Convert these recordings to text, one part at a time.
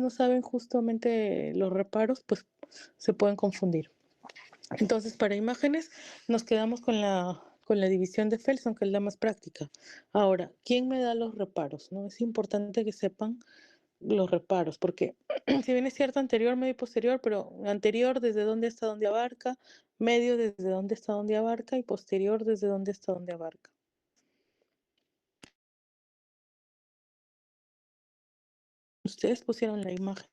no saben justamente los reparos, pues se pueden confundir. Entonces, para imágenes nos quedamos con la división de Felson, que es la más práctica. Ahora, ¿quién me da los reparos? ¿No? Es importante que sepan los reparos, porque si bien es cierto anterior, medio y posterior, pero anterior desde dónde hasta dónde abarca, medio desde dónde hasta dónde abarca y posterior desde dónde hasta dónde abarca. Ustedes pusieron la imagen.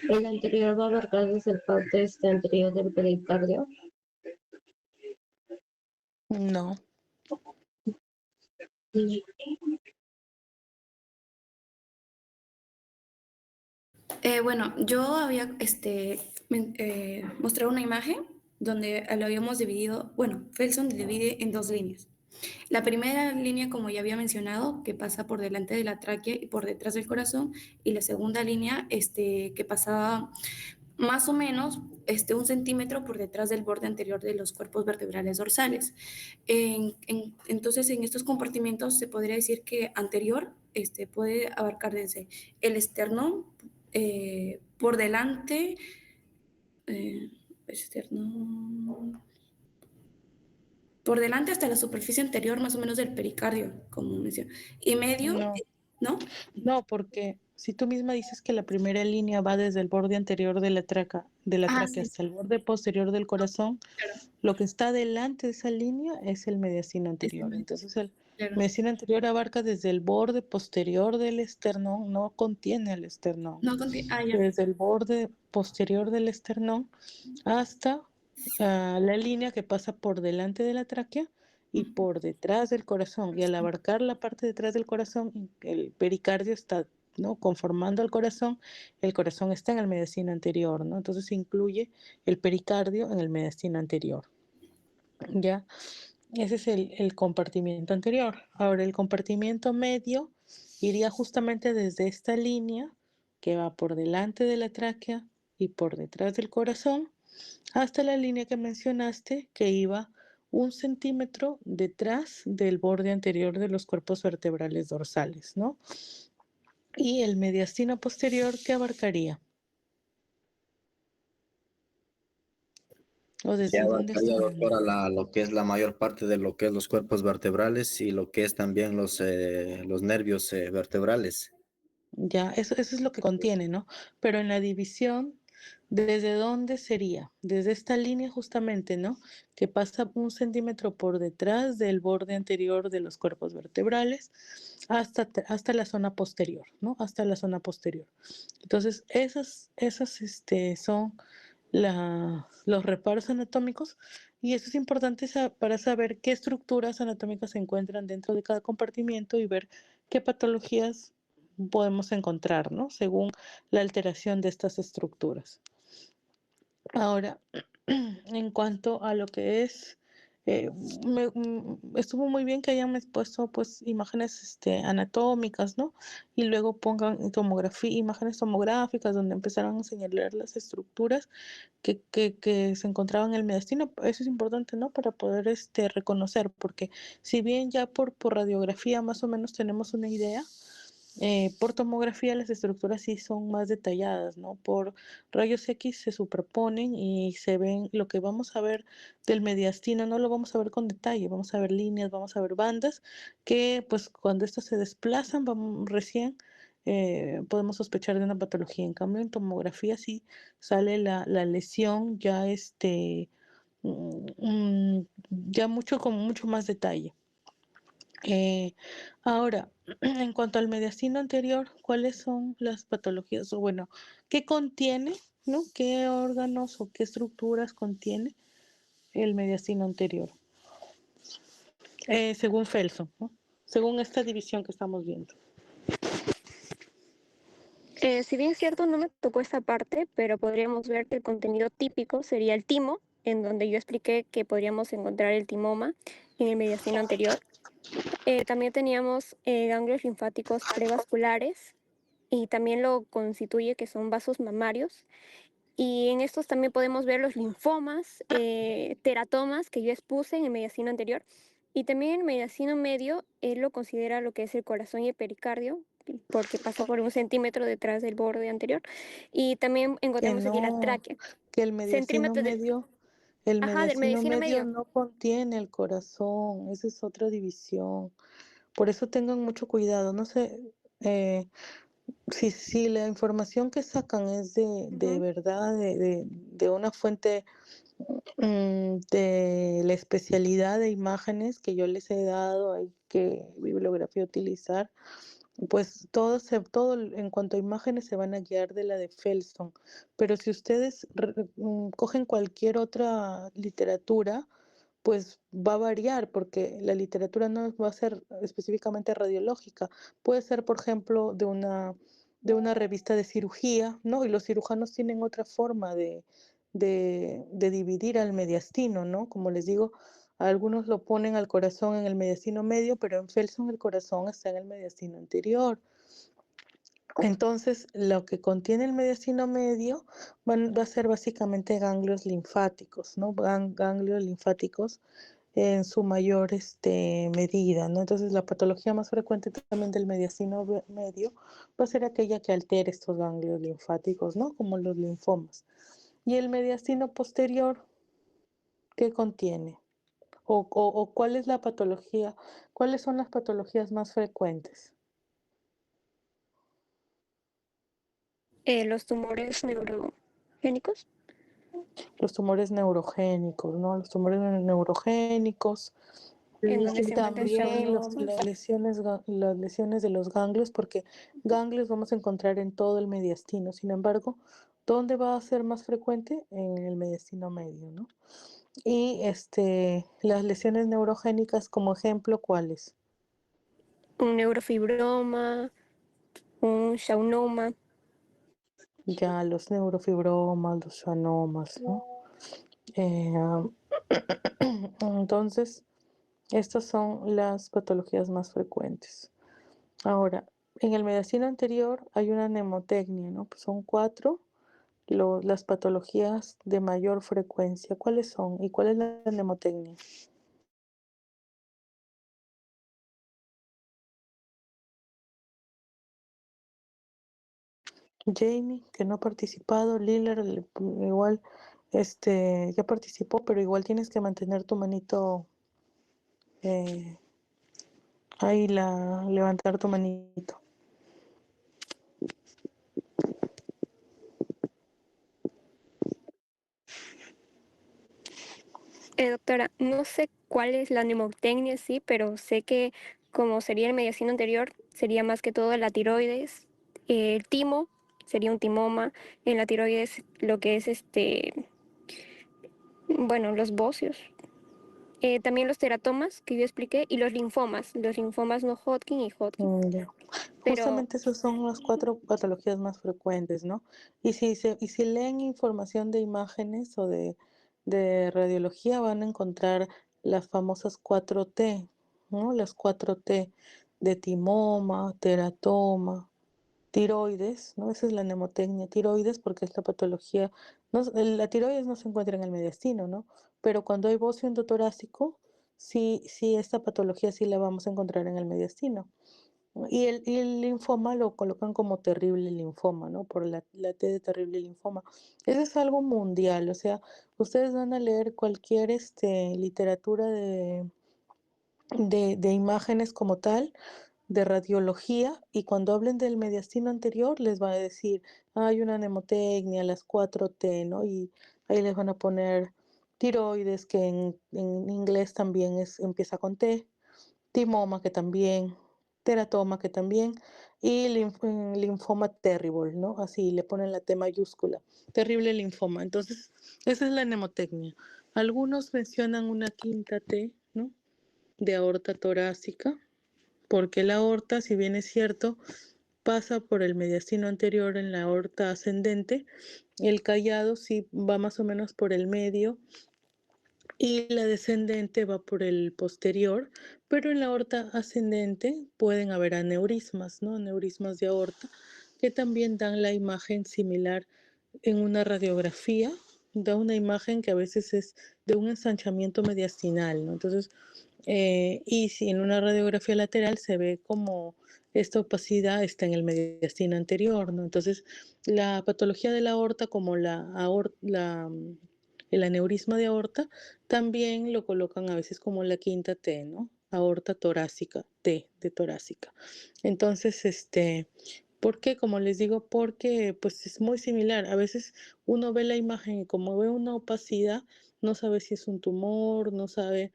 El anterior va a abarcar desde el parte anterior del pericardio. No. Bueno, yo había mostrado una imagen donde lo habíamos dividido, bueno, Felson divide en dos líneas. La primera línea, como ya había mencionado, que pasa por delante de la tráquea y por detrás del corazón, y la segunda línea que pasaba más o menos 1 centímetro por detrás del borde anterior de los cuerpos vertebrales dorsales. Entonces, en estos compartimentos se podría decir que anterior puede abarcar desde el esternón por delante, esternón, por delante hasta la superficie anterior más o menos del pericardio, como mencioné, y medio, No. ¿no? No, porque si tú misma dices que la primera línea va desde el borde anterior de la tráquea Sí, hasta el borde posterior del corazón, claro. lo que está delante de esa línea es el mediastino anterior. Entonces el Claro. mediastino anterior abarca desde el borde posterior del esternón, no contiene el esternón, No, ya. desde el borde posterior del esternón hasta la línea que pasa por delante de la tráquea y por detrás del corazón. Y al abarcar la parte detrás del corazón, el pericardio está, ¿no?, conformando el corazón está en el mediastino anterior, ¿no? Entonces se incluye el pericardio en el mediastino anterior. ¿Ya? Ese es el compartimiento anterior. Ahora, el compartimiento medio iría justamente desde esta línea que va por delante de la tráquea y por detrás del corazón hasta la línea que mencionaste que iba 1 centímetro detrás del borde anterior de los cuerpos vertebrales dorsales, ¿no? Y el mediastino posterior, ¿qué abarcaría? ¿O Ya desde dónde abarcaría, está? doctora, lo que es la mayor parte de lo que es los cuerpos vertebrales y lo que es también los nervios vertebrales. Ya, eso es lo que contiene, ¿no? Pero en la división, ¿desde dónde sería? Desde esta línea justamente, ¿no? Que pasa 1 centímetro por detrás del borde anterior de los cuerpos vertebrales hasta la zona posterior, ¿no? Hasta la zona posterior. Entonces, esas son los reparos anatómicos y eso es importante para saber qué estructuras anatómicas se encuentran dentro de cada compartimiento y ver qué patologías podemos encontrar, ¿no? Según la alteración de estas estructuras. Ahora, en cuanto a lo que es, estuvo muy bien que hayan puesto pues imágenes anatómicas, ¿no? Y luego pongan imágenes tomográficas donde empezaron a señalar las estructuras que se encontraban en el mediastino. Eso es importante, ¿no? Para poder reconocer, porque si bien ya por radiografía más o menos tenemos una idea, por tomografía las estructuras sí son más detalladas, ¿no? Por rayos X se superponen y se ven lo que vamos a ver del mediastino, no lo vamos a ver con detalle, vamos a ver líneas, vamos a ver bandas que pues cuando estas se desplazan recién podemos sospechar de una patología. En cambio en tomografía sí sale la lesión ya ya con mucho más detalle. Ahora, en cuanto al mediastino anterior, ¿cuáles son las patologías? O bueno, ¿qué contiene, ¿no? ¿Qué órganos o qué estructuras contiene el mediastino anterior? Según Felson, ¿no? Según esta división que estamos viendo. Si bien es cierto, no me tocó esta parte, pero podríamos ver que el contenido típico sería el timo, en donde yo expliqué que podríamos encontrar el timoma en el mediastino anterior. También teníamos ganglios linfáticos prevasculares y también lo constituye que son vasos mamarios. Y en estos también podemos ver los linfomas, teratomas que yo expuse en el mediastino anterior. Y también el mediastino medio, él lo considera lo que es el corazón y el pericardio, porque pasa por 1 centímetro detrás del borde anterior. Y también Que encontramos aquí la no, tráquea. que el mediastino Centímetro del, medio, el ajá, del mediastino mediastino medio medio. no contiene el corazón, esa es otra división. Por eso tengan mucho cuidado, no sé, si la información que sacan es de Ujú. verdad, de una fuente de la especialidad de imágenes que yo les he dado, hay qué bibliografía utilizar, pues todo en cuanto a imágenes se van a guiar de la de Felson. Pero si ustedes cogen cualquier otra literatura, pues va a variar porque la literatura no va a ser específicamente radiológica. Puede ser, por ejemplo, de una revista de cirugía, ¿no? Y los cirujanos tienen otra forma de dividir al mediastino, ¿no? Como les digo, algunos lo ponen al corazón en el mediastino medio, pero en Felson el corazón está en el mediastino anterior. Entonces, lo que contiene el mediastino medio va a ser básicamente ganglios linfáticos, ¿no? Ganglios linfáticos en su mayor medida, ¿no? Entonces, la patología más frecuente también del mediastino medio va a ser aquella que altere estos ganglios linfáticos, ¿no? Como los linfomas. Y el mediastino posterior, ¿qué contiene? O cuál es la patología, cuáles son las patologías más frecuentes. Los tumores neurogénicos, Los tumores neurogénicos, ¿no? Los tumores neurogénicos en donde y se encuentran también schwannomas. las lesiones de los ganglios, porque ganglios vamos a encontrar en todo el mediastino. Sin embargo, ¿dónde va a ser más frecuente? En el mediastino medio, ¿no? Y las lesiones neurogénicas, como ejemplo, ¿cuáles? Un neurofibroma, un schwannoma. Ya los neurofibromas, los schwannomas, ¿no? Eh, entonces, estas son las patologías más frecuentes. Ahora, en el mediastino anterior hay una mnemotecnia, ¿no? Pues son 4 las patologías de mayor frecuencia. ¿Cuáles son? ¿Y cuál es la mnemotecnia? Jamie, que no ha participado, Lillard, igual, ya participó, pero igual tienes que mantener tu manito eh, ahí, levantar tu manito. Doctora, no sé cuál es la mnemotecnia, sí, pero sé que como sería el mediastino anterior, sería más que todo la tiroides. El timo sería un timoma. En la tiroides lo que es bueno, los bocios. También los teratomas que yo expliqué y los linfomas no Hodgkin y Hodgkin. Ya. Pero Justamente esas son las 4 patologías más frecuentes, ¿no? Y si leen información de imágenes o de radiología, van a encontrar las famosas 4T, ¿no? Las 4T de timoma, teratoma, tiroides, ¿no? Esa es la mnemotecnia, tiroides, porque es la patología, la tiroides no se encuentra en el mediastino, ¿no? Pero cuando hay bocio endotorácico, sí, esta patología sí la vamos a encontrar en el mediastino. Y el linfoma lo colocan como terrible linfoma, ¿no? Por la T de terrible linfoma. Eso es algo mundial, o sea, ustedes van a leer cualquier literatura de imágenes como tal, de radiología, y cuando hablen del mediastino anterior les va a decir, hay una mnemotecnia, las 4T, ¿no? Y ahí les van a poner tiroides, que en inglés también empieza con T, timoma, que también, teratoma, que también, y linfoma terrible, ¿no? Así le ponen la T mayúscula, terrible linfoma. Entonces, esa es la mnemotecnia. Algunos mencionan una quinta T, ¿no? De aorta torácica, porque la aorta, si bien es cierto, pasa por el mediastino anterior en la aorta ascendente, el callado sí va más o menos por el medio y la descendente va por el posterior, pero en la aorta ascendente pueden haber aneurismas, ¿no? Aneurismas de aorta, que también dan la imagen similar en una radiografía, da una imagen que a veces es de un ensanchamiento mediastinal, ¿no? Entonces, Y si en una radiografía lateral se ve como esta opacidad está en el mediastino anterior, ¿no? Entonces, la patología de la aorta, como el aneurisma de aorta, también lo colocan a veces como la quinta T, ¿no? Aorta torácica, T de torácica. Entonces, ¿por qué? Como les digo, porque pues es muy similar. A veces uno ve la imagen y como ve una opacidad, no sabe si es un tumor, no sabe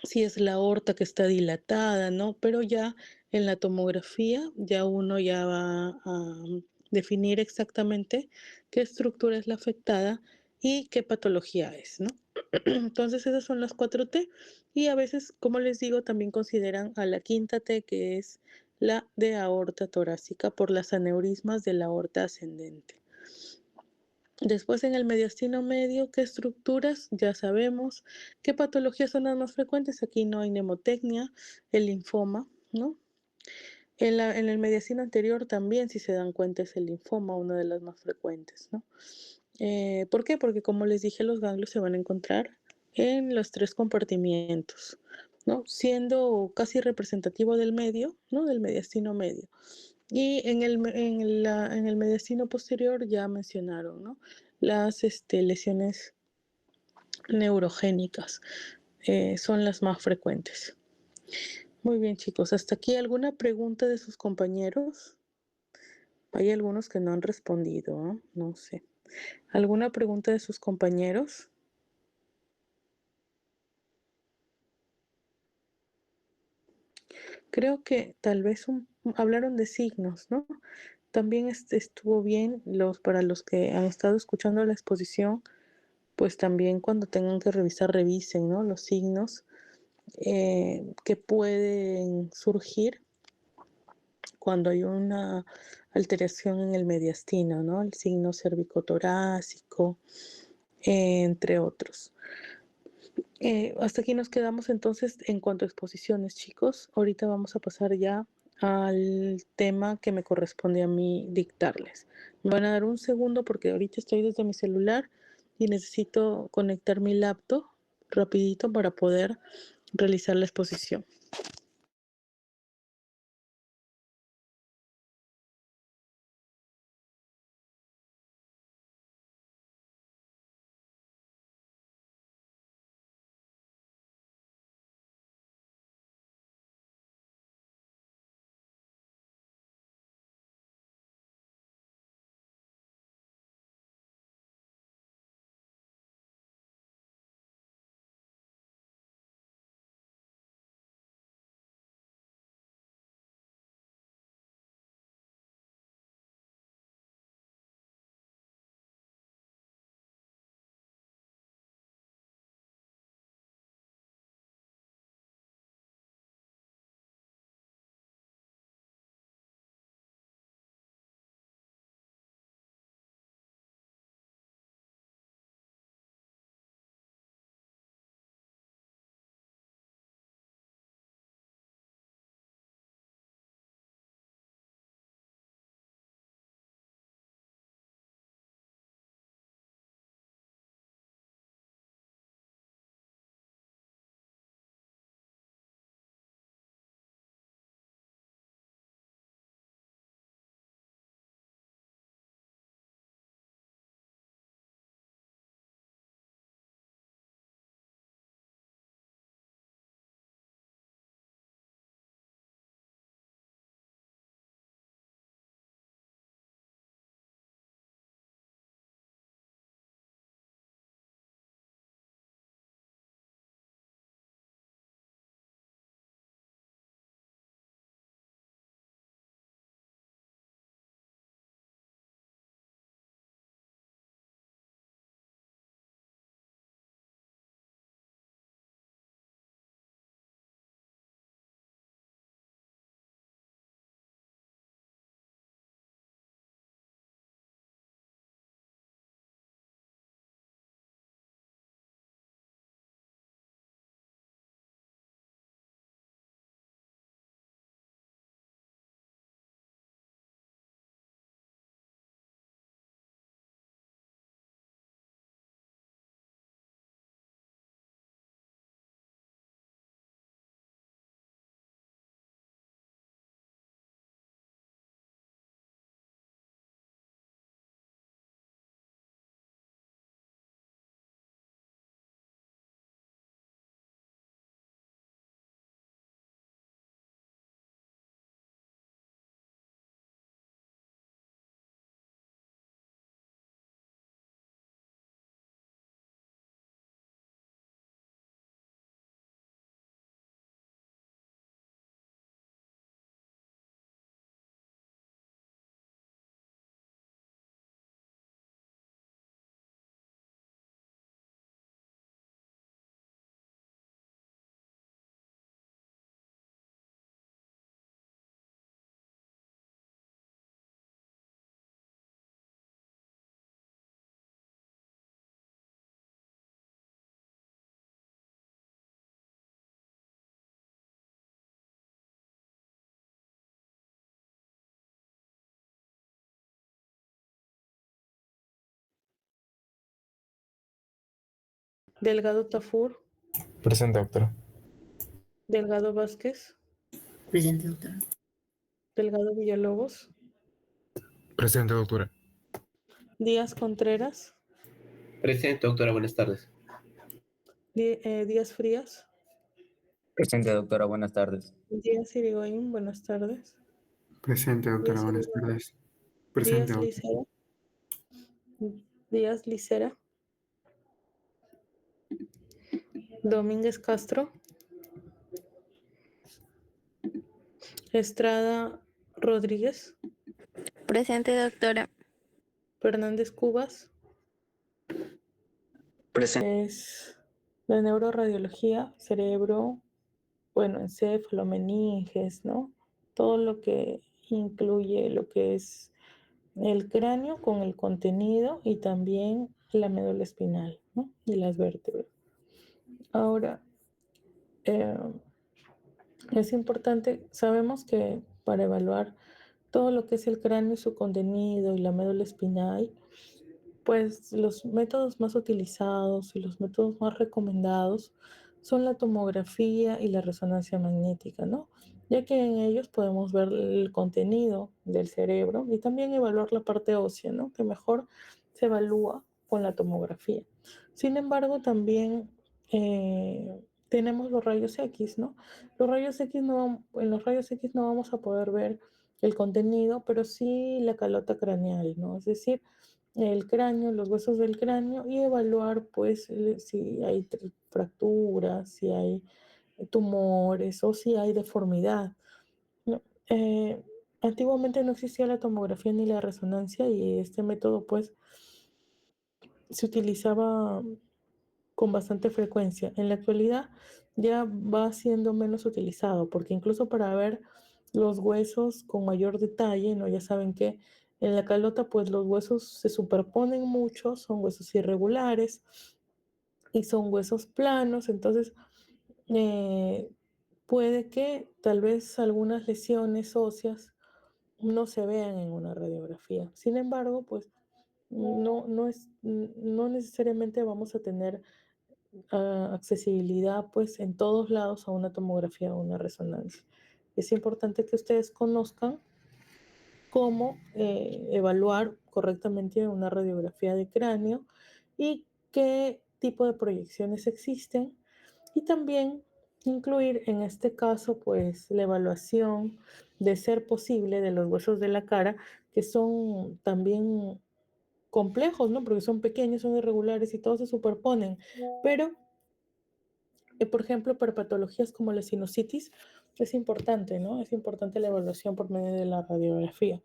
si es la aorta que está dilatada, ¿no? Pero ya en la tomografía ya uno ya va a definir exactamente qué estructura es la afectada y qué patología es, ¿no? Entonces esas son las 4T y a veces, como les digo, también consideran a la quinta T que es la de aorta torácica por las aneurismas de la aorta ascendente. Después en el mediastino medio, ¿qué estructuras? Ya sabemos. ¿Qué patologías son las más frecuentes? Aquí no hay mnemotecnia, el linfoma, ¿no? En el mediastino anterior también, si se dan cuenta, es el linfoma, una de las más frecuentes, ¿no? ¿Por qué? Porque como les dije, los ganglios se van a encontrar en los 3 compartimientos, ¿no? Siendo casi representativo del medio, ¿no? Del mediastino medio. Y en el mediastino posterior ya mencionaron, ¿no? Las lesiones neurogénicas son las más frecuentes. Muy bien, chicos. ¿Hasta aquí alguna pregunta de sus compañeros? Hay algunos que no han respondido, ¿no? No sé. ¿Alguna pregunta de sus compañeros? Creo que tal vez hablaron de signos, ¿no? También estuvo bien para los que han estado escuchando la exposición, pues también cuando tengan que revisar, revisen, ¿no? Los signos que pueden surgir cuando hay una alteración en el mediastino, ¿no? El signo cervicotorácico, entre otros. Hasta aquí nos quedamos entonces en cuanto a exposiciones, chicos. Ahorita vamos a pasar ya al tema que me corresponde a mí dictarles. Me van a dar un segundo porque ahorita estoy desde mi celular y necesito conectar mi laptop rapidito para poder realizar la exposición. Delgado Tafur, Presente, doctora. Delgado Vázquez, Presente, doctora. Delgado Villalobos, Presente, doctora. Díaz Contreras, Presente, doctora, buenas tardes. Díaz Frías, Presente, doctora, buenas tardes. Díaz Irigoyen, buenas tardes. Presente, doctora, Díaz buenas Irigoyen, tardes. Presente, Díaz doctora. Licera, Díaz Licera, Domínguez Castro, Estrada Rodríguez, Presente, doctora. Fernández Cubas, Presente. es la neuroradiología, cerebro, bueno, encéfalo, meninges, ¿no? Todo lo que incluye lo que es el cráneo con el contenido y también la médula espinal, ¿no? Y las vértebras. Ahora, eh, es importante, sabemos que para evaluar todo lo que es el cráneo y su contenido y la médula espinal, pues los métodos más utilizados y los métodos más recomendados son la tomografía y la resonancia magnética, ¿no? Ya que en ellos podemos ver el contenido del cerebro y también evaluar la parte ósea, ¿no? Que mejor se evalúa con la tomografía. Sin embargo, también tenemos los rayos X, ¿no? En los rayos X no vamos a poder ver el contenido, pero sí la calota craneal, ¿no? Es decir, el cráneo, los huesos del cráneo y evaluar pues si hay fracturas, si hay tumores o si hay deformidad, ¿no? Antiguamente no existía la tomografía ni la resonancia y este método pues se utilizaba con bastante frecuencia. En la actualidad ya va siendo menos utilizado porque incluso para ver los huesos con mayor detalle, ¿no? Ya saben que en la calota pues los huesos se superponen mucho, son huesos irregulares y son huesos planos, entonces eh, puede que tal vez algunas lesiones óseas no se vean en una radiografía. Sin embargo, pues no necesariamente vamos a tener accesibilidad pues en todos lados a una tomografía o una resonancia. Es importante que ustedes conozcan cómo evaluar correctamente una radiografía de cráneo y qué tipo de proyecciones existen y también incluir en este caso pues la evaluación de ser posible de los huesos de la cara que son también complejos, ¿no? Porque son pequeños, son irregulares y todos se superponen, pero por ejemplo, para patologías como la sinusitis, es importante, ¿no? Es importante la evaluación por medio de la radiografía.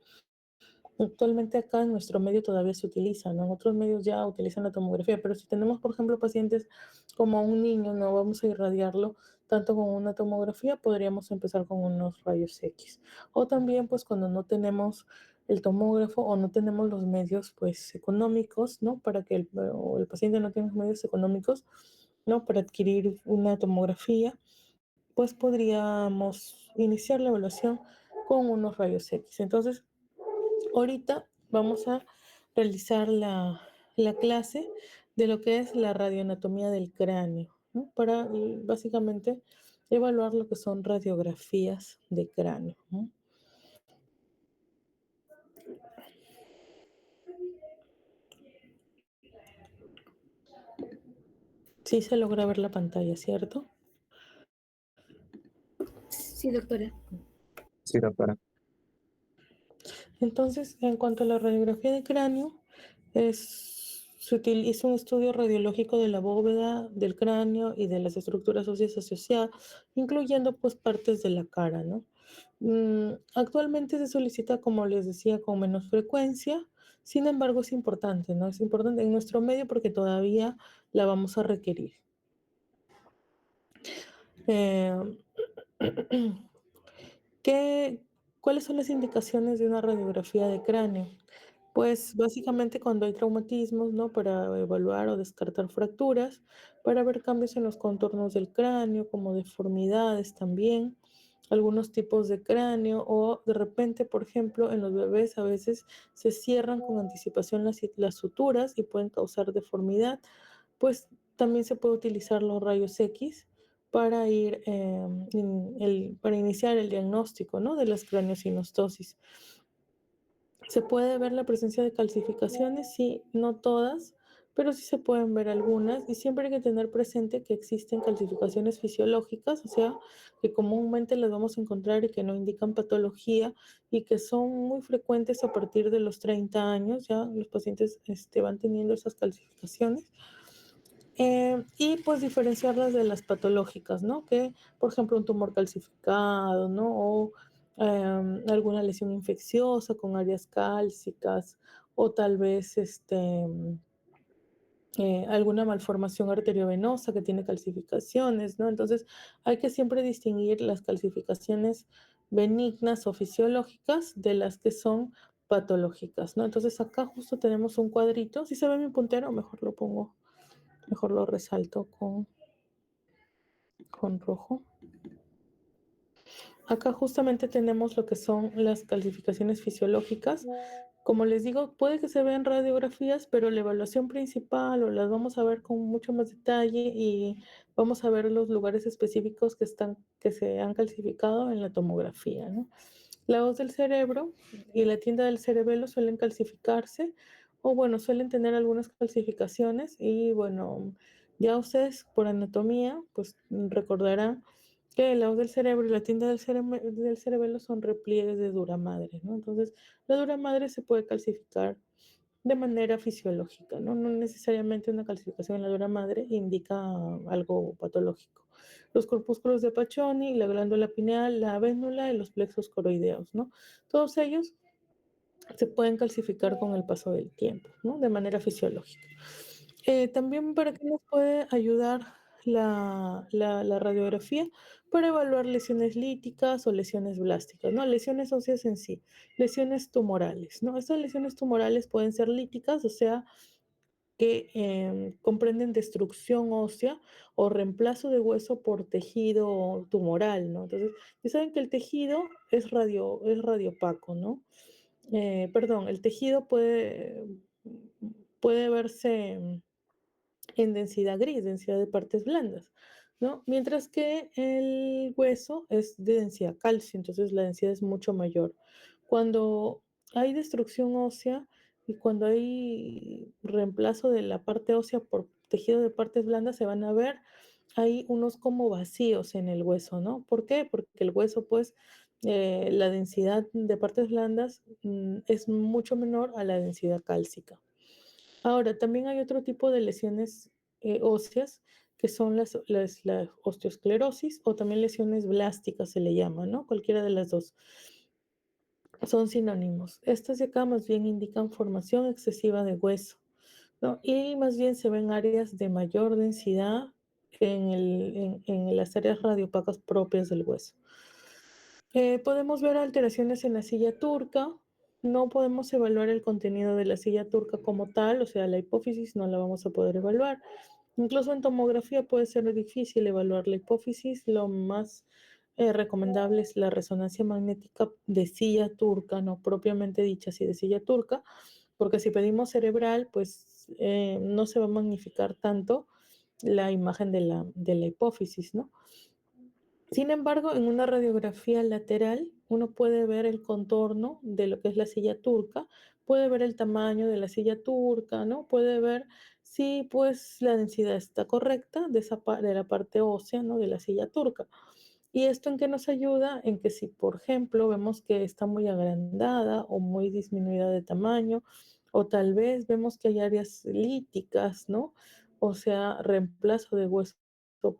Actualmente acá en nuestro medio todavía se utiliza, ¿no? En otros medios ya utilizan la tomografía, pero si tenemos, por ejemplo, pacientes como un niño, no vamos a irradiarlo tanto con una tomografía, podríamos empezar con unos rayos X. O también, pues, cuando no tenemos el tomógrafo o no tenemos los medios, pues, económicos, ¿no? Para que el paciente no tenga los medios económicos, ¿no? Para adquirir una tomografía, pues podríamos iniciar la evaluación con unos rayos X. Entonces, ahorita vamos a realizar la clase de lo que es la radioanatomía del cráneo, ¿no? Para básicamente evaluar lo que son radiografías de cráneo, ¿no? Sí se logra ver la pantalla, ¿cierto? Sí, doctora. Sí, doctora. Entonces, en cuanto a la radiografía de cráneo, se utiliza un estudio radiológico de la bóveda del cráneo y de las estructuras óseas asociadas, incluyendo pues partes de la cara, ¿no? Actualmente se solicita, como les decía, con menos frecuencia, sin embargo es importante, ¿no? Es importante en nuestro medio porque todavía la vamos a requerir. Eh, ¿qué, ¿Cuáles son las indicaciones de una radiografía de cráneo? Pues básicamente cuando hay traumatismos, ¿no? Para evaluar o descartar fracturas, para ver cambios en los contornos del cráneo, como deformidades también, algunos tipos de cráneo o de repente, por ejemplo, en los bebés a veces se cierran con anticipación las suturas y pueden causar deformidad. Pues también se puede utilizar los rayos X para para iniciar el diagnóstico, ¿no?, de las craneosinostosis. ¿Se puede ver la presencia de calcificaciones? Sí, no todas, pero sí se pueden ver algunas, y siempre hay que tener presente que existen calcificaciones fisiológicas, o sea, que comúnmente las vamos a encontrar y que no indican patología y que son muy frecuentes a partir de los 30 años, ya los pacientes van teniendo esas calcificaciones. Y pues diferenciarlas de las patológicas, ¿no? Que, por ejemplo, un tumor calcificado, ¿no? O alguna lesión infecciosa con áreas cálcicas, o tal vez alguna malformación arteriovenosa que tiene calcificaciones, ¿no? Entonces, hay que siempre distinguir las calcificaciones benignas o fisiológicas de las que son patológicas, ¿no? Entonces, acá justo tenemos un cuadrito. Si se ve mi puntero, mejor lo resalto con rojo. Acá justamente tenemos lo que son las calcificaciones fisiológicas. Como les digo, puede que se vean radiografías, pero la evaluación principal o las vamos a ver con mucho más detalle y vamos a ver los lugares específicos que se han calcificado en la tomografía, ¿no? La hoz del cerebro y la tienda del cerebelo suelen calcificarse, o bueno, suelen tener algunas calcificaciones, y bueno, ya ustedes por anatomía pues recordarán que el hoz del cerebro y la tienda del cerebelo son repliegues de dura madre, ¿no? Entonces, la dura madre se puede calcificar de manera fisiológica, ¿no? No necesariamente una calcificación en la dura madre indica algo patológico. Los corpúsculos de Paccioni, la glándula pineal, la vénula y los plexos coroideos, ¿no? Todos ellos se pueden calcificar con el paso del tiempo, ¿no? De manera fisiológica. También, ¿para qué nos puede ayudar la radiografía? Para evaluar lesiones líticas o lesiones blásticas, ¿no? Lesiones óseas en sí, lesiones tumorales, ¿no? Estas lesiones tumorales pueden ser líticas, o sea, que comprenden destrucción ósea o reemplazo de hueso por tejido tumoral, ¿no? Entonces, ya saben que el tejido es radiopaco, ¿no? Perdón, el tejido puede verse en densidad gris, densidad de partes blandas, ¿no? Mientras que el hueso es de densidad calcio, entonces la densidad es mucho mayor. Cuando hay destrucción ósea y cuando hay reemplazo de la parte ósea por tejido de partes blandas, se van a ver hay unos como vacíos en el hueso, ¿no? ¿Por qué? Porque el hueso, pues, la densidad de partes blandas es mucho menor a la densidad cálcica. Ahora, también hay otro tipo de lesiones óseas que son la osteosclerosis, o también lesiones blásticas se le llama, ¿no? Cualquiera de las dos. Son sinónimos. Estas de acá más bien indican formación excesiva de hueso, ¿no? Y más bien se ven áreas de mayor densidad en las áreas radiopacas propias del hueso. Podemos ver alteraciones en la silla turca. No podemos evaluar el contenido de la silla turca como tal, o sea, la hipófisis no la vamos a poder evaluar. Incluso en tomografía puede ser difícil evaluar la hipófisis. Lo más recomendable es la resonancia magnética de silla turca, no propiamente dicha, sí de silla turca, porque si pedimos cerebral, pues no se va a magnificar tanto la imagen de la hipófisis, ¿no? Sin embargo, en una radiografía lateral, uno puede ver el contorno de lo que es la silla turca, puede ver el tamaño de la silla turca, ¿no? Puede ver si, pues, la densidad está correcta de la parte ósea, ¿no? De la silla turca. ¿Y esto en qué nos ayuda? En que si, por ejemplo, vemos que está muy agrandada o muy disminuida de tamaño, o tal vez vemos que hay áreas líticas, ¿no? O sea, reemplazo de hueso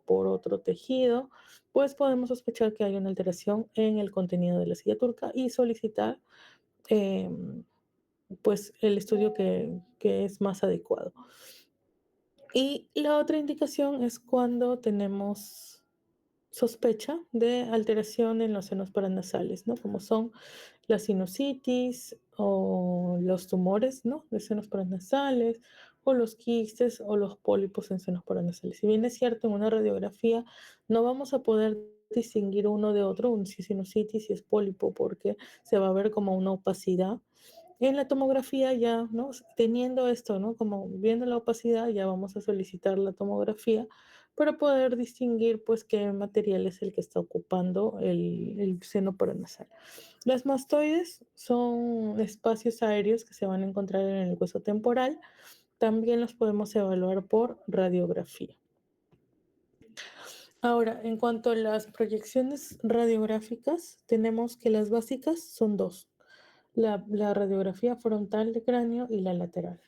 por otro tejido, pues podemos sospechar que hay una alteración en el contenido de la silla turca y solicitar pues el estudio que es más adecuado. Y la otra indicación es cuando tenemos sospecha de alteración en los senos paranasales, ¿no? Como son la sinusitis o los tumores, ¿no? De senos paranasales, o los quistes o los pólipos en senos paranasales. Si bien es cierto, en una radiografía no vamos a poder distinguir uno de otro, si es sinusitis, si es pólipo, porque se va a ver como una opacidad. En la tomografía ya, ¿no? Teniendo esto, ¿no? Como viendo la opacidad, ya vamos a solicitar la tomografía para poder distinguir, pues, qué material es el que está ocupando el seno paranasal. Las mastoides son espacios aéreos que se van a encontrar en el hueso temporal. También los podemos evaluar por radiografía. Ahora, en cuanto a las proyecciones radiográficas, tenemos que las básicas son dos: la radiografía frontal de cráneo y la lateral.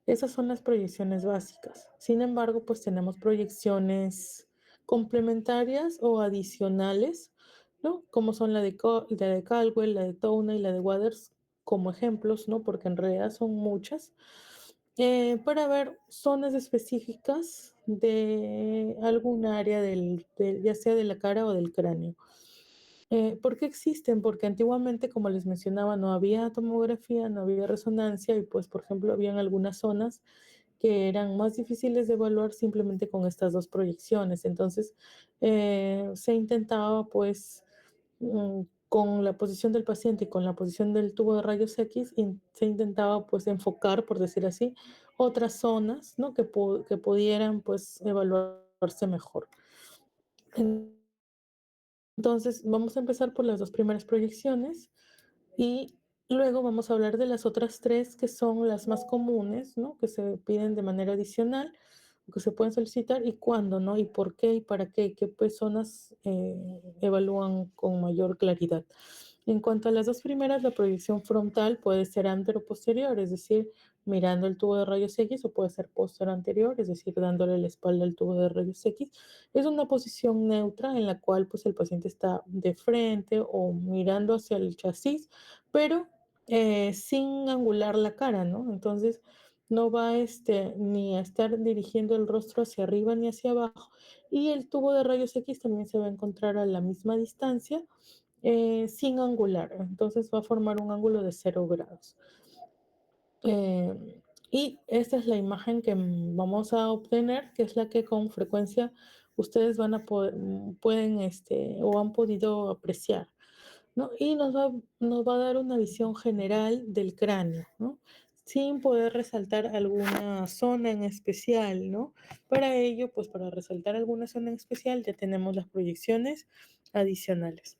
Esas son las proyecciones básicas. Sin embargo, pues tenemos proyecciones complementarias o adicionales, ¿no? Como son la de Caldwell, la de Towne y la de Waters, como ejemplos, ¿no? Porque en realidad son muchas, para ver zonas específicas de algún área ya sea de la cara o del cráneo. ¿Por qué existen? Porque antiguamente, como les mencionaba, no había tomografía, no había resonancia y pues, por ejemplo, habían algunas zonas que eran más difíciles de evaluar simplemente con estas dos proyecciones. Entonces, se intentaba pues con la posición del paciente y con la posición del tubo de rayos X, se intentaba pues enfocar, por decir así, otras zonas, ¿no? que pudieran pues evaluarse mejor. Entonces, vamos a empezar por las dos primeras proyecciones y luego vamos a hablar de las otras tres que son las más comunes, ¿no? Que se piden de manera adicional, o que se pueden solicitar, y cuándo, ¿no? Y por qué y para qué, qué personas evalúan con mayor claridad. En cuanto a las dos primeras, la proyección frontal puede ser antero-posterior, es decir, mirando el tubo de rayos X, o puede ser posterior-anterior, es decir, dándole la espalda al tubo de rayos X. Es una posición neutra en la cual pues, el paciente está de frente o mirando hacia el chasis, pero sin angular la cara, ¿no? Entonces, no va ni a estar dirigiendo el rostro hacia arriba ni hacia abajo. Y el tubo de rayos X también se va a encontrar a la misma distancia, sin angular. Entonces va a formar un ángulo de 0 grados. Y esta es la imagen que vamos a obtener, que es la que con frecuencia ustedes pueden o han podido apreciar, ¿no? Y nos va a dar una visión general del cráneo, ¿no? Sin poder resaltar alguna zona en especial, ¿no? Para ello, pues para resaltar alguna zona en especial, ya tenemos las proyecciones adicionales.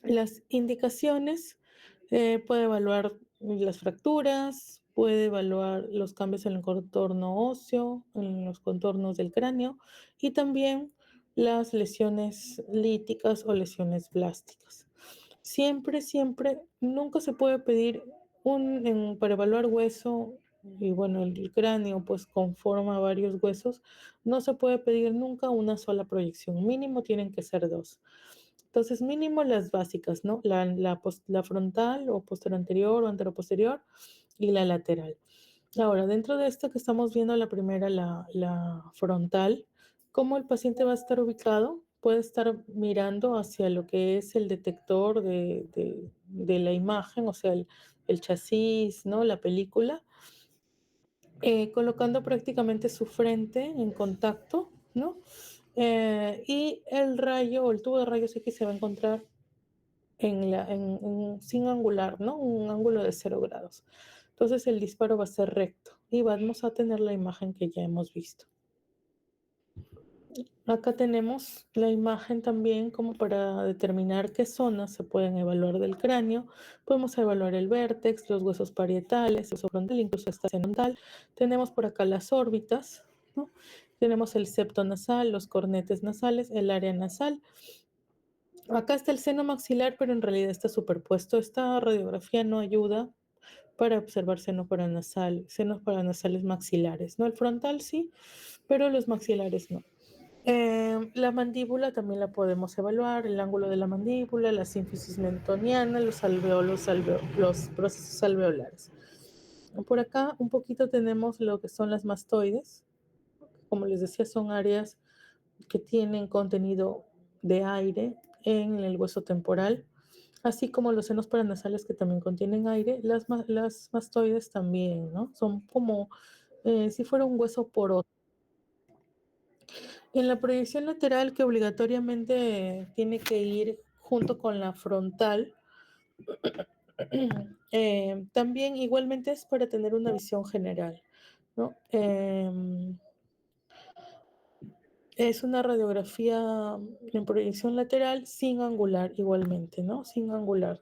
Las indicaciones, puede evaluar las fracturas, puede evaluar los cambios en el contorno óseo, en los contornos del cráneo y también las lesiones líticas o lesiones blásticas. Siempre, siempre, nunca se puede pedir para evaluar hueso, y bueno, el cráneo pues conforma varios huesos, no se puede pedir nunca una sola proyección, mínimo tienen que ser dos. Entonces, mínimo las básicas, ¿no? La frontal o posterior anterior o anteroposterior y la lateral. Ahora, dentro de esto que estamos viendo, la primera, la frontal, ¿cómo el paciente va a estar ubicado? Puede estar mirando hacia lo que es el detector de la imagen, o sea, el chasis, ¿no? La película, colocando prácticamente su frente en contacto, ¿no? Y el rayo o el tubo de rayos X se va a encontrar sin angular, ¿no? Un ángulo de 0 grados. Entonces el disparo va a ser recto y vamos a tener la imagen que ya hemos visto. Acá tenemos la imagen también como para determinar qué zonas se pueden evaluar del cráneo. Podemos evaluar el vértex, los huesos parietales, el hueso frontal, incluso esta frontal. Tenemos por acá las órbitas, ¿no? Tenemos el septo nasal, los cornetes nasales, el área nasal. Acá está el seno maxilar, pero en realidad está superpuesto. Esta radiografía no ayuda para observar senos paranasales maxilares, ¿no? El frontal sí, pero los maxilares no. La mandíbula también la podemos evaluar, el ángulo de la mandíbula, la sínfisis mentoniana, los alveolos, los procesos alveolares. Por acá un poquito tenemos lo que son las mastoides. Como les decía, son áreas que tienen contenido de aire en el hueso temporal, así como los senos paranasales que también contienen aire. Las mastoides también, ¿no? Son como si fuera un hueso poroso. En la proyección lateral, que obligatoriamente tiene que ir junto con la frontal. También igualmente es para tener una visión general, ¿no? Es una radiografía en proyección lateral sin angular igualmente, ¿no? Sin angular.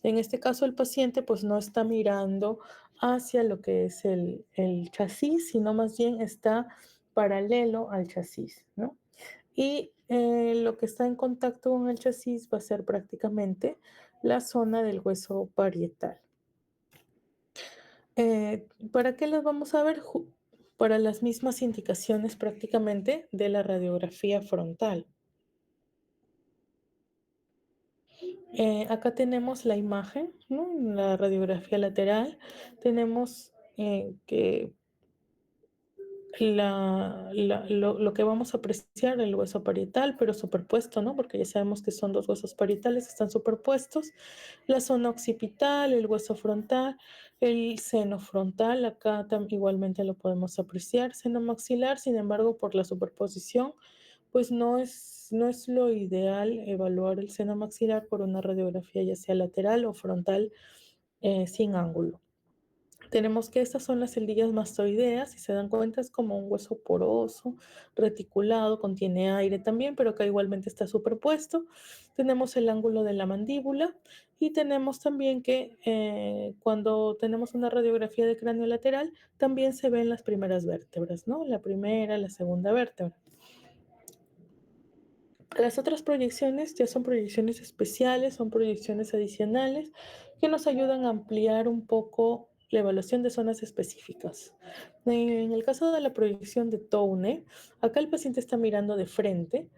En este caso el paciente pues no está mirando hacia lo que es el chasis, sino más bien está paralelo al chasis, ¿no? Y lo que está en contacto con el chasis va a ser prácticamente la zona del hueso parietal. ¿Para qué las vamos a ver? Para las mismas indicaciones prácticamente de la radiografía frontal. Acá tenemos la imagen, ¿no? La radiografía lateral. Tenemos que lo que vamos a apreciar, el hueso parietal, pero superpuesto, ¿no? Porque ya sabemos que son dos huesos parietales, están superpuestos. La zona occipital, el hueso frontal, el seno frontal, acá igualmente lo podemos apreciar. Seno maxilar, sin embargo, por la superposición, pues no es lo ideal evaluar el seno maxilar por una radiografía ya sea lateral o frontal sin ángulo. Tenemos que estas son las celdillas mastoideas, si se dan cuenta es como un hueso poroso, reticulado, contiene aire también, pero acá igualmente está superpuesto. Tenemos el ángulo de la mandíbula y tenemos también que cuando tenemos una radiografía de cráneo lateral, también se ven las primeras vértebras, ¿no? La primera, la segunda vértebra. Las otras proyecciones ya son proyecciones especiales, son proyecciones adicionales que nos ayudan a ampliar un poco la evaluación de zonas específicas. En el caso de la proyección de Towne, acá el paciente está mirando de frente,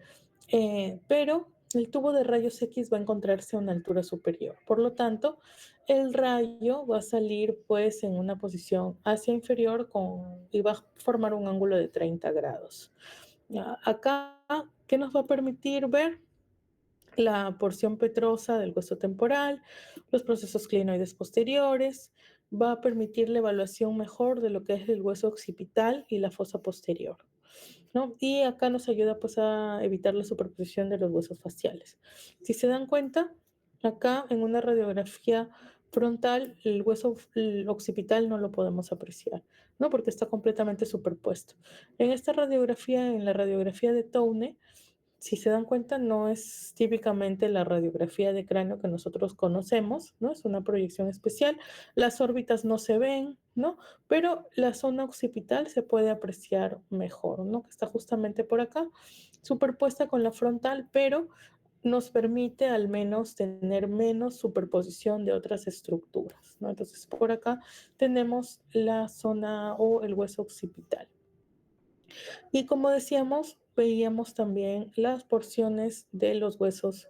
pero el tubo de rayos X va a encontrarse a una altura superior. Por lo tanto, el rayo va a salir pues en una posición hacia inferior y va a formar un ángulo de 30 grados. Acá, ¿qué nos va a permitir ver? La porción petrosa del hueso temporal, los procesos clinoides posteriores, va a permitir la evaluación mejor de lo que es el hueso occipital y la fosa posterior, ¿no? Y acá nos ayuda pues a evitar la superposición de los huesos faciales. Si se dan cuenta, acá en una radiografía frontal, el hueso occipital no lo podemos apreciar, ¿no? Porque está completamente superpuesto. En esta radiografía, en la radiografía de Towne, si se dan cuenta, no es típicamente la radiografía de cráneo que nosotros conocemos, ¿no? Es una proyección especial. Las órbitas no se ven, ¿no? Pero la zona occipital se puede apreciar mejor, ¿no? Que está justamente por acá, superpuesta con la frontal, pero nos permite al menos tener menos superposición de otras estructuras, ¿no? Entonces, por acá tenemos la zona o el hueso occipital. Y como decíamos, veíamos también las porciones de los huesos,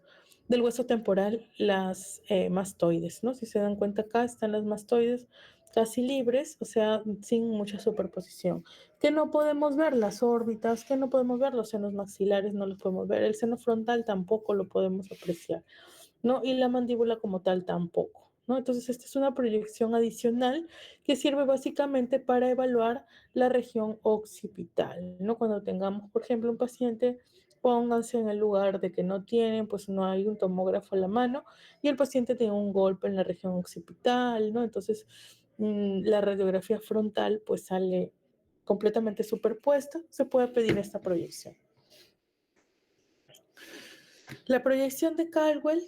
del hueso temporal, las mastoides, ¿no? Si se dan cuenta acá están las mastoides casi libres, o sea, sin mucha superposición. ¿Qué no podemos ver? Las órbitas, ¿qué no podemos ver? Los senos maxilares no los podemos ver, el seno frontal tampoco lo podemos apreciar, ¿no? Y la mandíbula como tal tampoco, ¿no? Entonces, esta es una proyección adicional que sirve básicamente para evaluar la región occipital, ¿no? Cuando tengamos, por ejemplo, un paciente, pónganse en el lugar de que no tienen, pues no hay un tomógrafo a la mano y el paciente tiene un golpe en la región occipital, ¿no? Entonces, la radiografía frontal pues sale completamente superpuesta, se puede pedir esta proyección. La proyección de Caldwell,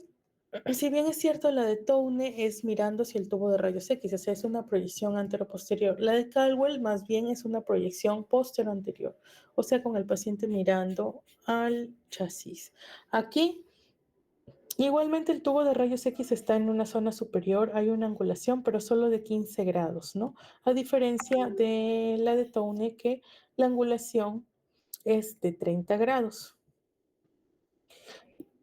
si bien es cierto, la de Towne es mirando hacia el tubo de rayos X, o sea, es una proyección antero-posterior. La de Caldwell más bien es una proyección posterior-anterior, o sea, con el paciente mirando al chasis. Aquí, igualmente el tubo de rayos X está en una zona superior, hay una angulación, pero solo de 15 grados, ¿no? A diferencia de la de Towne, que la angulación es de 30 grados.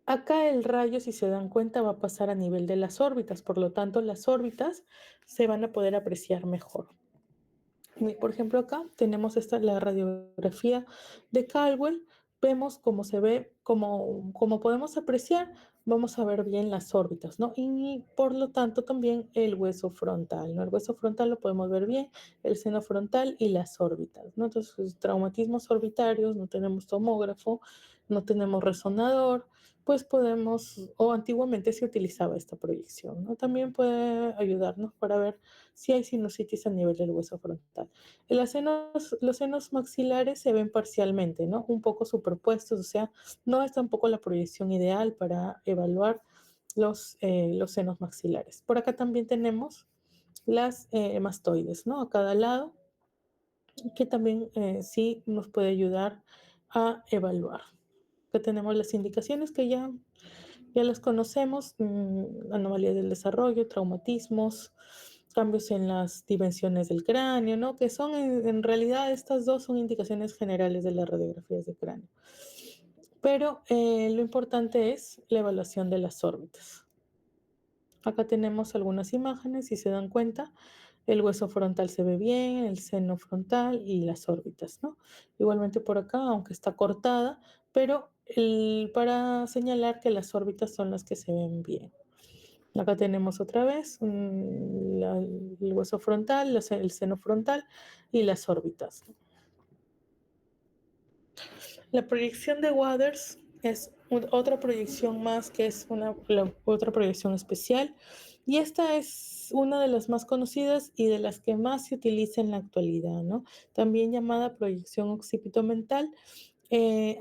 Acá el rayo, si se dan cuenta, va a pasar a nivel de las órbitas, por lo tanto las órbitas se van a poder apreciar mejor. Por ejemplo, acá tenemos la radiografía de Caldwell, vemos cómo se ve, como podemos apreciar, vamos a ver bien las órbitas, ¿no? Y por lo tanto también el hueso frontal, ¿no? El hueso frontal lo podemos ver bien, el seno frontal y las órbitas, ¿no? Entonces, traumatismos orbitarios, no tenemos tomógrafo, no tenemos resonador, pues podemos, o antiguamente se utilizaba esta proyección, ¿no? También puede ayudarnos para ver si hay sinusitis a nivel del hueso frontal. Los senos maxilares se ven parcialmente, ¿no? Un poco superpuestos, o sea, no es tampoco la proyección ideal para evaluar los senos maxilares. Por acá también tenemos las mastoides, ¿no? A cada lado, que también sí nos puede ayudar a evaluar. Acá tenemos las indicaciones que ya las conocemos, anomalías del desarrollo, traumatismos, cambios en las dimensiones del cráneo, ¿no? Que son, en realidad, estas dos son indicaciones generales de las radiografías de cráneo. Pero lo importante es la evaluación de las órbitas. Acá tenemos algunas imágenes, si se dan cuenta, el hueso frontal se ve bien, el seno frontal y las órbitas, ¿no? Igualmente por acá, aunque está cortada, pero para señalar que las órbitas son las que se ven bien. Acá tenemos otra vez el hueso frontal, el seno frontal y las órbitas. La proyección de Waters es otra proyección más, que es otra proyección especial, y esta es una de las más conocidas y de las que más se utiliza en la actualidad, ¿no? También llamada proyección occipitomental.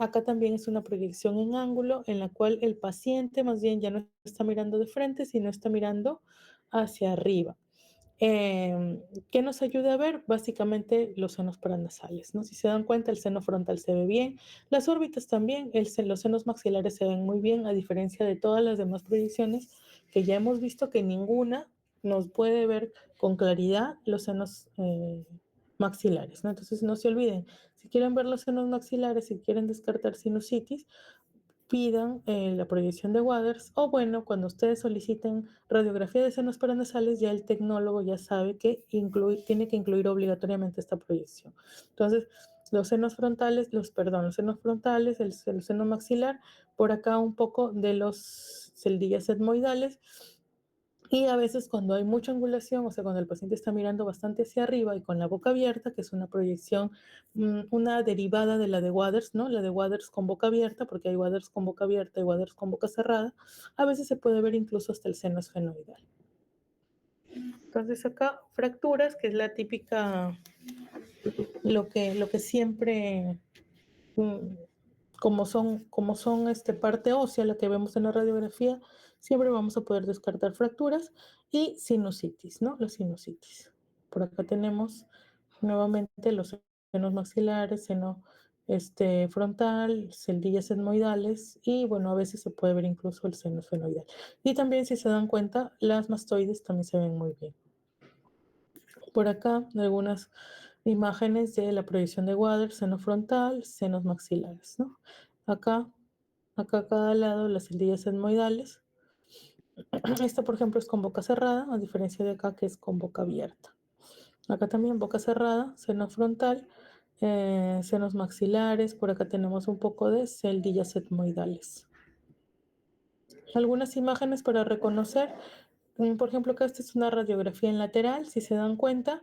Acá también es una proyección en ángulo en la cual el paciente más bien ya no está mirando de frente, sino está mirando hacia arriba. ¿Qué nos ayuda a ver? Básicamente los senos paranasales, ¿no? Si se dan cuenta, el seno frontal se ve bien, las órbitas también, los senos maxilares se ven muy bien, a diferencia de todas las demás proyecciones, que ya hemos visto que ninguna nos puede ver con claridad los senos maxilares, ¿no? Entonces no se olviden, si quieren ver los senos maxilares, si quieren descartar sinusitis, pidan la proyección de Waters, o bueno, cuando ustedes soliciten radiografía de senos paranasales, ya el tecnólogo ya sabe que tiene que incluir obligatoriamente esta proyección. Entonces, los senos frontales, los senos frontales, el seno maxilar, por acá un poco de los celdillas etmoidales, y a veces cuando hay mucha angulación, o sea, cuando el paciente está mirando bastante hacia arriba y con la boca abierta, que es una proyección, una derivada de la de Waters, ¿no? La de Waters con boca abierta, porque hay Waters con boca abierta y Waters con boca cerrada, a veces se puede ver incluso hasta el seno esfenoidal. Entonces acá, fracturas, que es la típica, lo que siempre, como son parte ósea, la que vemos en la radiografía, siempre vamos a poder descartar fracturas y sinusitis, ¿no? La sinusitis. Por acá tenemos nuevamente los senos maxilares, seno frontal, celdillas etmoidales y, bueno, a veces se puede ver incluso el seno esfenoidal. Y también, si se dan cuenta, las mastoides también se ven muy bien. Por acá, algunas imágenes de la proyección de Waters, seno frontal, senos maxilares, ¿no? Acá a cada lado las celdillas etmoidales. Esta, por ejemplo, es con boca cerrada, a diferencia de acá que es con boca abierta. Acá también boca cerrada, seno frontal, senos maxilares. Por acá tenemos un poco de celdillas etmoidales. Algunas imágenes para reconocer. Por ejemplo, acá esta es una radiografía en lateral. Si se dan cuenta,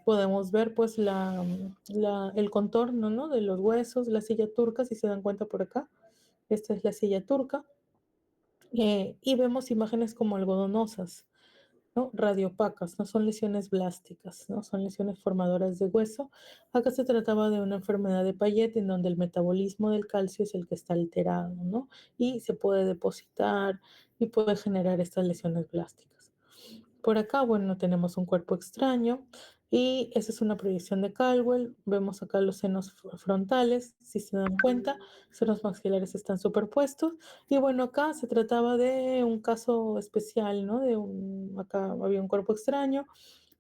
podemos ver pues el contorno, ¿no? De los huesos, la silla turca, si se dan cuenta por acá. Esta es la silla turca. Y vemos imágenes como algodonosas, ¿no? Radiopacas, no son lesiones blásticas, ¿no? Son lesiones formadoras de hueso. Acá se trataba de una enfermedad de Payet en donde el metabolismo del calcio es el que está alterado, ¿no? Y se puede depositar y puede generar estas lesiones blásticas. Por acá, bueno, tenemos un cuerpo extraño y esa es una proyección de Caldwell. Vemos acá los senos frontales, si se dan cuenta, senos maxilares están superpuestos. Y bueno, acá se trataba de un caso especial, ¿no? Acá había un cuerpo extraño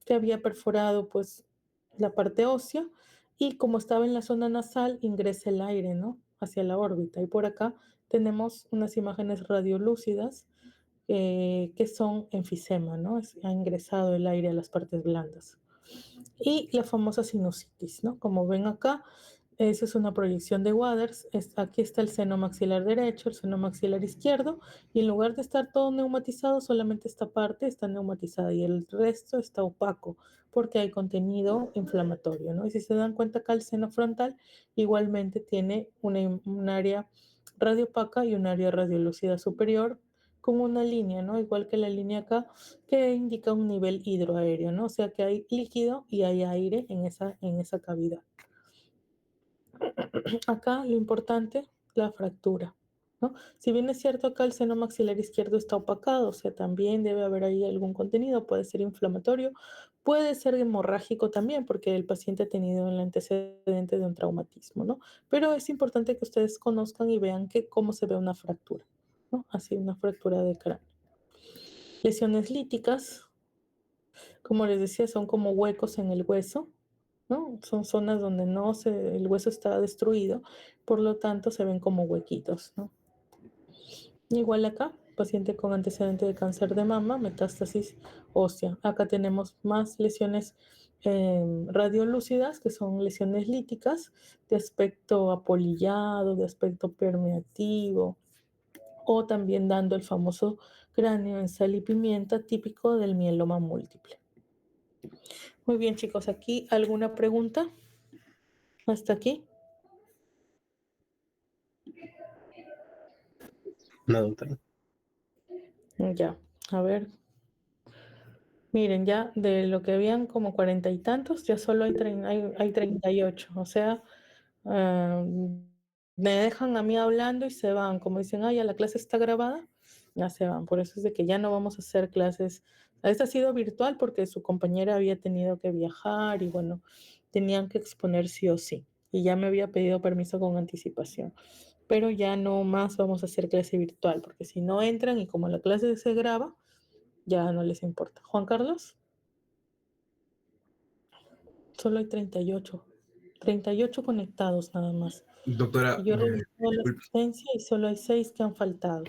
que había perforado pues la parte ósea y como estaba en la zona nasal, ingresa el aire, ¿no? Hacia la órbita. Y por acá tenemos unas imágenes radiolúcidas que son enfisema, ¿no? Ha ingresado el aire a las partes blandas. Y la famosa sinusitis, ¿no? Como ven acá, Esa es una proyección de Waters. Aquí está el seno maxilar derecho, el seno maxilar izquierdo, y en lugar de estar todo neumatizado, solamente esta parte está neumatizada y el resto está opaco porque hay contenido inflamatorio, ¿no? Y si se dan cuenta acá, el seno frontal igualmente tiene un área radiopaca y un área radiolúcida superior con una línea, ¿no? Igual que la línea acá, que indica un nivel hidroaéreo, ¿no? O sea que hay líquido y hay aire en esa cavidad. Acá lo importante, la fractura, ¿no? Si bien es cierto acá el seno maxilar izquierdo está opacado, o sea, también debe haber ahí algún contenido, puede ser inflamatorio, puede ser hemorrágico también, porque el paciente ha tenido el antecedente de un traumatismo, ¿no? Pero es importante que ustedes conozcan y vean cómo se ve una fractura, ¿no? Así, una fractura de cráneo. Lesiones líticas, como les decía, son como huecos en el hueso, ¿no? Son zonas donde el hueso está destruido, por lo tanto se ven como huequitos, ¿no? Igual acá, paciente con antecedente de cáncer de mama, metástasis ósea. Acá tenemos más lesiones radiolúcidas, que son lesiones líticas, de aspecto apolillado, de aspecto permeativo, o también dando el famoso cráneo en sal y pimienta típico del mieloma múltiple. Muy bien, chicos, ¿aquí alguna pregunta? ¿Hasta aquí? No, doctora. Ya, a ver. Miren, ya de lo que habían como 40 y tantos, ya solo hay 38. O sea, ah, me dejan a mí hablando y se van. Como dicen, ya la clase está grabada, ya se van. Por eso es de que ya no vamos a hacer clases. Esta ha sido virtual porque su compañera había tenido que viajar y bueno, tenían que exponer sí o sí. Y ya me había pedido permiso con anticipación. Pero ya no más vamos a hacer clase virtual, porque si no entran y como la clase se graba, ya no les importa. Juan Carlos, solo hay 38. 38 conectados nada más. Doctora, Y yo he revisado la disculpe. asistencia y solo hay 6 que han faltado.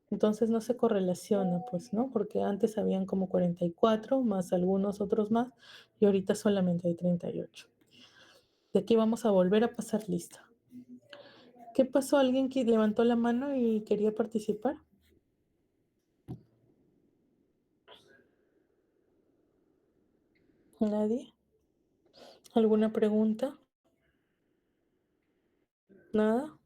Entonces no se correlaciona, pues, ¿no? Porque antes habían como 44, más algunos otros más, y ahorita solamente hay 38. De aquí vamos a volver a pasar lista. ¿Qué pasó? ¿Alguien que levantó la mano y quería participar? ¿Nadie? ¿Alguna pregunta? ¿Nada?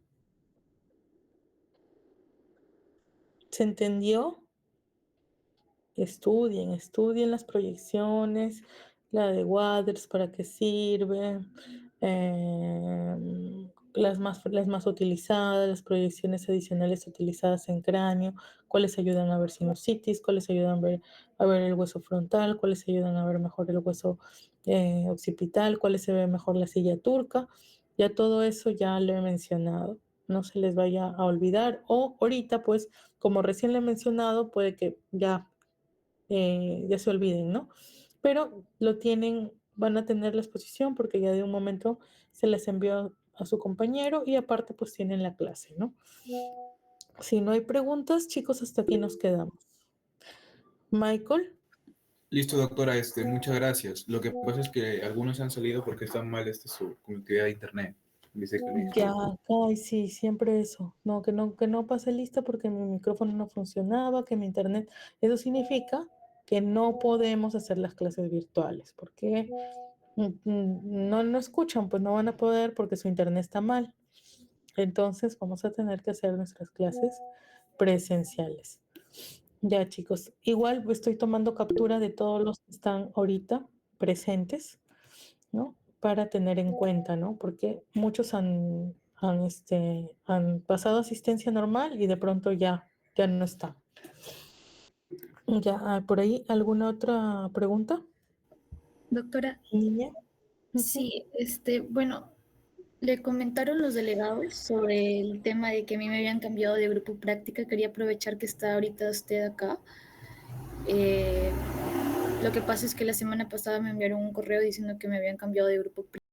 ¿Se entendió? Estudien las proyecciones, la de Waters, para qué sirve, las más utilizadas, las proyecciones adicionales utilizadas en cráneo, cuáles ayudan a ver sinusitis, cuáles ayudan a ver el hueso frontal, cuáles ayudan a ver mejor el hueso occipital, cuáles se ve mejor la silla turca. Ya todo eso ya lo he mencionado. No se les vaya a olvidar. O ahorita, pues, como recién le he mencionado, puede que ya se olviden, ¿no? Pero van a tener la exposición porque ya de un momento se les envió a su compañero y aparte pues tienen la clase, ¿no? Si no hay preguntas, chicos, hasta aquí nos quedamos. Michael. Listo, doctora, muchas gracias. Lo que pasa es que algunos han salido porque están mal su conectividad de internet. Dice que Ya, ay, sí, siempre eso. No, que no pase lista porque mi micrófono no funcionaba, que mi internet. Eso significa que no podemos hacer las clases virtuales porque no escuchan, pues no van a poder porque su internet está mal. Entonces vamos a tener que hacer nuestras clases presenciales. Ya, chicos, igual estoy tomando captura de todos los que están ahorita presentes, ¿no? Para tener en cuenta, ¿no? Porque muchos han pasado asistencia normal y de pronto ya no está. Ya, por ahí, ¿alguna otra pregunta, Doctora, niña? sí, bueno, le comentaron los delegados sobre el tema de que a mí me habían cambiado de grupo práctica. Quería aprovechar que está ahorita usted acá. Lo que pasa es que la semana pasada me enviaron un correo diciendo que me habían cambiado de grupo práctica.